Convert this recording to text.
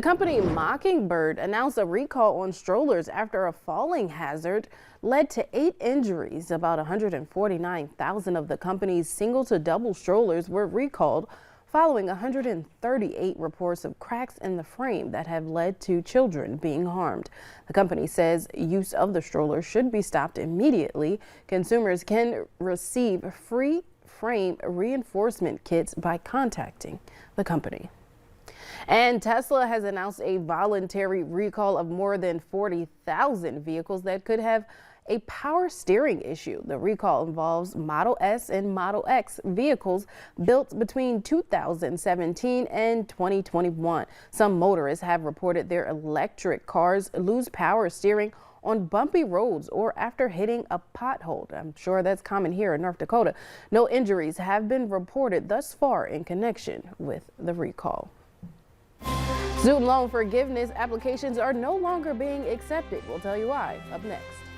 The company Mockingbird announced a recall on strollers after a falling hazard led to 8 injuries. About 149,000 of the company's single to double strollers were recalled following 138 reports of cracks in the frame that have led to children being harmed. The company says use of the stroller should be stopped immediately. Consumers can receive free frame reinforcement kits by contacting the company. And Tesla has announced a voluntary recall of more than 40,000 vehicles that could have a power steering issue. The recall involves Model S and Model X vehicles built between 2017 and 2021. Some motorists have reported their electric cars lose power steering on bumpy roads or after hitting a pothole. I'm sure that's common here in North Dakota. No injuries have been reported thus far in connection with the recall. Student loan forgiveness applications are no longer being accepted. We'll tell you why up next.